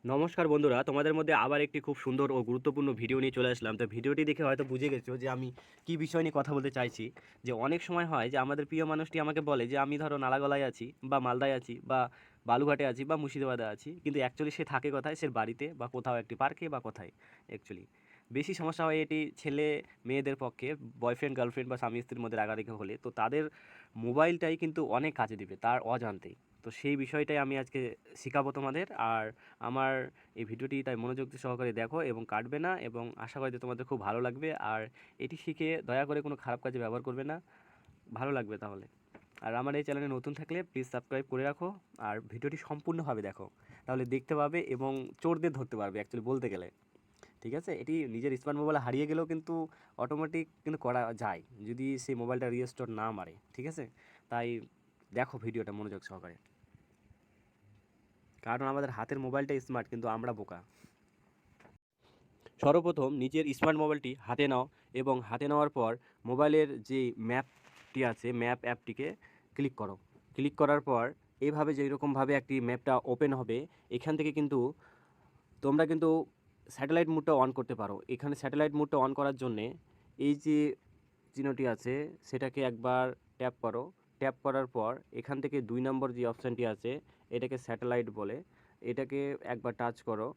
নমস্কার বন্ধুরা, তোমাদের মধ্যে আবার একটি খুব সুন্দর ও গুরুত্বপূর্ণ ভিডিও নিয়ে চলে আসলাম। তো ভিডিওটি দেখে হয়তো বুঝে গেছো যে আমি কী বিষয় নিয়ে কথা বলতে চাইছি। যে অনেক সময় হয় যে আমাদের প্রিয় মানুষটি আমাকে বলে যে আমি ধরো নালাগোলায় আছি বা মালদায় আছি বা বালুঘাটে আছি বা মুর্শিদাবাদে আছি, কিন্তু অ্যাকচুয়ালি সে থাকে কোথায়? সে বাড়িতে বা কোথাও একটি পার্কে বা কোথায় অ্যাকচুয়ালি। বেশি সমস্যা হয় এটি ছেলে মেয়েদের পক্ষে, বয়ফ্রেন্ড গার্লফ্রেন্ড বা স্বামী স্ত্রীর মধ্যে রাগারাগি হলে। তো তাদের মোবাইলটাই কিন্তু অনেক কাজে দিবে তার অজান্তেই। তো সেই বিষয়টাই আমি আজকে শেখাবো তোমাদের। আর আমার এই ভিডিওটি তাই মনোযোগ সহকারে দেখো এবং কাটবে না, এবং আশা করি যে তোমাদের খুব ভালো লাগবে। আর এটি শিখে দয়া করে কোনো খারাপ কাজে ব্যবহার করবে না, ভালো লাগবে তাহলে। আর আমার এই চ্যানেলে নতুন থাকলে প্লিজ সাবস্ক্রাইব করে রাখো, আর ভিডিওটি সম্পূর্ণভাবে দেখো, তাহলে দেখতে পাবে এবং চোরদের ধরতে পারবে অ্যাকচুয়ালি বলতে গেলে। ঠিক আছে, এটি নিজের স্মার্ট মোবাইলে হারিয়ে গেলেও কিন্তু অটোমেটিক কিন্তু করা যায় যদি সেই মোবাইলটা রিস্টোর না মারে। ঠিক আছে, তাই দেখো ভিডিওটা মনোযোগ সহকারে, কারণ আমাদের হাতের মোবাইলটা স্মার্ট কিন্তু আমরা বোকা। সর্বপ্রথম নিজের স্মার্ট মোবাইলটি হাতে নাও, এবং হাতে নেওয়ার পর মোবাইলের যে ম্যাপটি আছে ম্যাপ অ্যাপটিকে ক্লিক করো। ক্লিক করার পর এইভাবে যেরকমভাবে একটি ম্যাপটা ওপেন হবে, এখান থেকে কিন্তু তোমরা কিন্তু স্যাটেলাইট মোডটা অন করতে পারো। এখানে স্যাটেলাইট মোডটা অন করার জন্যে এই যে চিহ্নটি আছে সেটাকে একবার ট্যাপ করো। ট্যাপ করার পর এখান থেকে 2 নম্বর যে অপশানটি আছে এটাকে স্যাটেলাইট বলে, এটাকে একবার টাচ করো।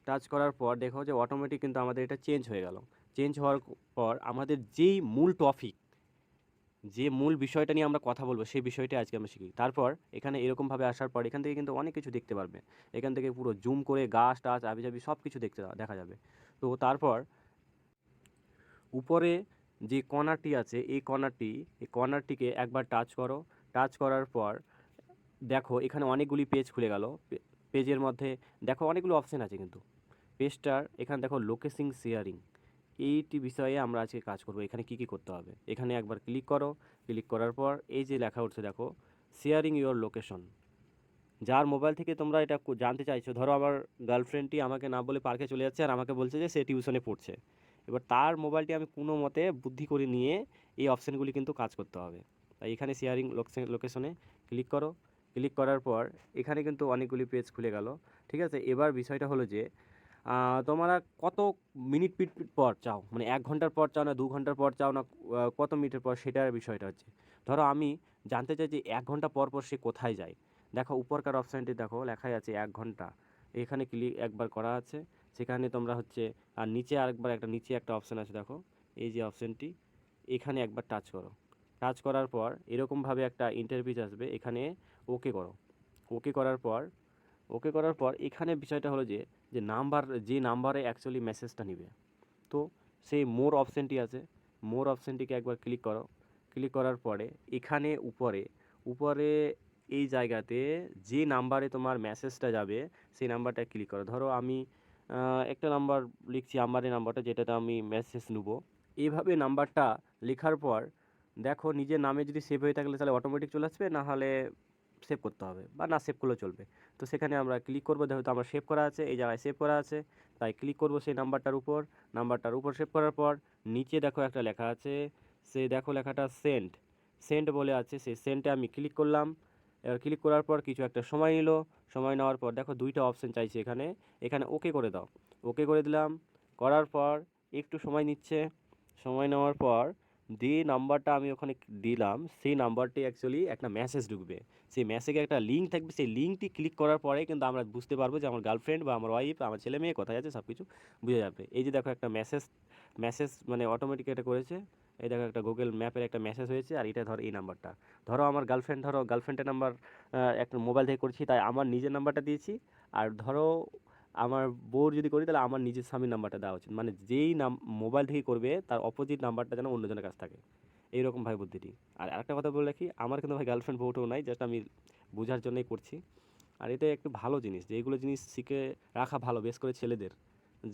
টাচ করার পর দেখো যে অটোমেটিক কিন্তু আমাদের এটা চেঞ্জ হয়ে গেল। চেঞ্জ হওয়ার পর আমাদের যেই মূল টপিক, যে মূল বিষয়টা নিয়ে আমরা কথা বলবো সেই বিষয়টা আজকে আমরা শিখি। তারপর এখানে এরকমভাবে আসার পর এখান থেকে কিন্তু অনেক কিছু দেখতে পারবে। এখান থেকে পুরো জুম করে গাছ টাছ আবিজাবি সব কিছু দেখা যাবে। তো তারপর উপরে যে কর্নারটি আছে এই কর্নারটিকে একবার টাচ করো। টাচ করার পর দেখো এখানে অনেকগুলি পেজ খুলে গেল। পেজের মধ্যে দেখো অনেকগুলো অপশান আছে কিন্তু পেজটার। এখানে দেখো লোকেশন শেয়ারিং, এইটি বিষয়ে আমরা আজকে কাজ করব। এখানে কি কি করতে হবে এখানে একবার ক্লিক করো। ক্লিক করার পর এই যে লেখা উঠছে দেখো, শেয়ারিং ইওর লোকেশন। যার মোবাইল থেকে তোমরা এটা জানতে চাইছো, ধরো আমার গার্লফ্রেন্ডটি আমাকে না বলে পার্কে চলে যাচ্ছে আর আমাকে বলছে যে সে টিউশনে পড়ছে। এবার তার মোবাইলটি আমি কোনো মতে বুদ্ধি করে নিয়ে এই অপশানগুলি কিন্তু কাজ করতে হবে। তাই এখানে শেয়ারিং লোকেশনে ক্লিক করো। ক্লিক করার পর এখানে কিন্তু অনেকগুলি পেজ খুলে গেল। ঠিক আছে, এবার বিষয়টা হলো যে তোমরা কত মিনিট পর চাও, মানে 1 ঘন্টার পর চাও না 2 ঘন্টার পর চাও না কত মিনিটের পর, সেটার বিষয়টা হচ্ছে। ধরো আমি জানতে চাই যে 1 ঘন্টা পর পর সে কোথায় যায়। দেখো উপরকার অপশানটি দেখো লেখাই আছে 1 ঘন্টা, এখানে ক্লিক একবার করা আছে। সেখানে তোমরা হচ্ছে আর নিচে আরেকবার একটা নিচে একটা অপশান আছে দেখো, এই যে অপশানটি, এখানে একবার টাচ করো। টাচ করার পর এরকমভাবে একটা ইন্টারভিউ আসবে, এখানে ওকে করো। ওকে করার পর এখানে বিষয়টা হলো যে যে নাম্বারে অ্যাকচুয়ালি মেসেজটা নিবে। তো সেই মোর অপশানটি আছে, মোর অপশানটিকে একবার ক্লিক করো। ক্লিক করার পরে এখানে উপরে উপরে এই জায়গাতে যে নাম্বারে তোমার মেসেজটা যাবে সেই নাম্বারটায় ক্লিক করো। ধরো আমি একটা নাম্বার লিখছি, আমার এই নাম্বারটা যেটাতে আমি মেসেজ নেবো। এইভাবে নাম্বারটা লেখার পর দেখো নিজের নামে যদি সেভ হয়ে থাকলে তাহলে অটোমেটিক চলে আসবে, না হলে সেভ করতে হবে বা না সেভ করলেও চলবে। তো সেখানে আমরা ক্লিক করবো, যেহেতু আমার সেভ করা আছে, এই জায়গায় সেভ করা আছে, তাই ক্লিক করবো সেই নাম্বারটার উপর সেভ করার পর নিচে দেখো একটা লেখা আছে, সে দেখো লেখাটা সেন্ড, সেন্ড বলে আছে, সেই সেন্ডে আমি ক্লিক করলাম। এবার ক্লিক করার পর কিছু একটা সময় নিল। সময় নেওয়ার পর দেখো 2টা অপশান চাইছে এখানে, এখানে ওকে করে দাও। ওকে করে দিলাম। করার পর একটু সময় নিচ্ছে। সময় নেওয়ার পর যে নাম্বারটা আমি ওখানে দিলাম সেই নাম্বারটি অ্যাকচুয়ালি একটা মেসেজ ঢুকবে। সেই মেসেজে একটা লিঙ্ক থাকবে, সেই লিঙ্কটি ক্লিক করার পরে কিন্তু আমরা বুঝতে পারবো যে আমার গার্লফ্রেন্ড বা আমার ওয়াইফ, আমার ছেলে মেয়ে কোথায় আছে সব কিছু বুঝে যাবে। এই যে দেখো একটা মেসেজ, মানে অটোমেটিক এটা করেছে। এই দেখো একটা গুগল ম্যাপের একটা মেসেজ হয়েছে, আর এটা ধরো এই নাম্বারটা। ধরো আমার গার্লফ্রেন্ডের নাম্বার একটা মোবাইল থেকে করেছি, তাই আমার নিজের নাম্বারটা দিয়েছি। আর ধরো আমার বউর যদি করি তাহলে আমার নিজের স্বামীর নাম্বারটা দেওয়া উচিত, মানে যেই মোবাইল থেকে করবে তার অপোজিট নাম্বারটা যেন অন্যজনের কাছে থাকে, এইরকম ভাই বুদ্ধিটি। আর আরেকটা কথা বলে রাখি, আমার কিন্তু ভাই গার্লফ্রেন্ড বউটাও নাই, জাস্ট আমি বোঝার জন্যই করছি। আর এটা একটু ভালো জিনিস, যে এইগুলো জিনিস শিখে রাখা ভালো, বেশ করে ছেলেদের।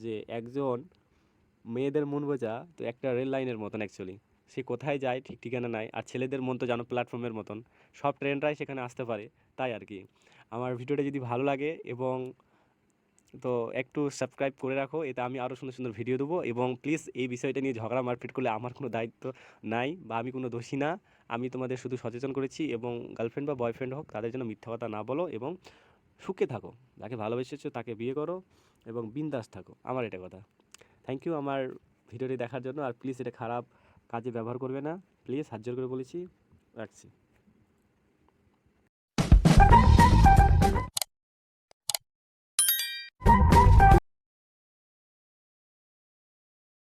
যে একজন মেয়েদের মন বোঝা তো একটা রেল লাইনের মতন অ্যাকচুয়ালি, সে কোথায় যায় ঠিক ঠিকানা নাই। আর ছেলেদের মন তো জানো প্ল্যাটফর্মের মতন, সব ট্রেনরাই সেখানে আসতে পারে। তাই আর কি, আমার ভিডিওটা যদি ভালো লাগে এবং তো একটু সাবস্ক্রাইব করে রাখো, এতে আমি আরও সুন্দর সুন্দর ভিডিও দেবো। এবং প্লিজ এই বিষয়টা নিয়ে ঝগড়া মারপিট করলে আমার কোনো দায়িত্ব নাই বা আমি কোনো দোষী না। আমি তোমাদের শুধু সচেতন করেছি, এবং গার্লফ্রেন্ড বা বয়ফ্রেন্ড হোক তাদের জন্য মিথ্যা কথা না বলো এবং সুখে থাকো। যাকে ভালোবেসেছো তাকে বিয়ে করো এবং বিন্দাস থাকো, আমার এটা কথা। থ্যাংক ইউ আমার ভিডিওটি দেখার জন্য। আর প্লিজ এটা খারাপ কাজে ব্যবহার করবে না, প্লিজ হাত জোর করে বলেছি। রাখছি।